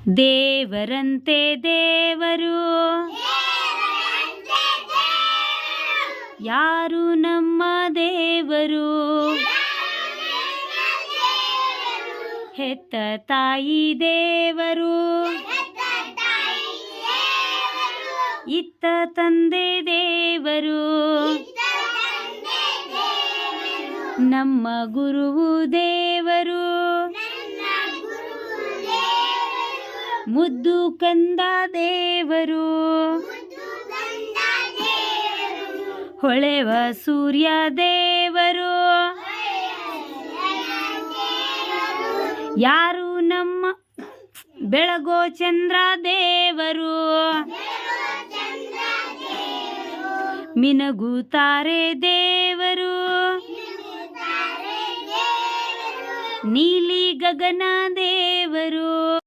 ದೇವರಂತೆ ದೇವರು ಯಾರು ನಮ್ಮ ದೇವರು, ಹೆತ್ತ ತಾಯಿ ದೇವರು, ಇತ್ತ ತಂದೆ ದೇವರು, ನಮ್ಮ ಗುರುವು ದೇವರು, ಮುದ್ದು ಕಂದ ದೇವರು, ಹೊಳೆವ ಸೂರ್ಯ ದೇವರು, ಯಾರು ನಮ್ಮ ಬೆಳಗೋ ಚಂದ್ರ ದೇವರು, ಮಿನುಗುತ್ತಾರೆ ದೇವರು, ನೀಲಿ ಗಗನ ದೇವರು.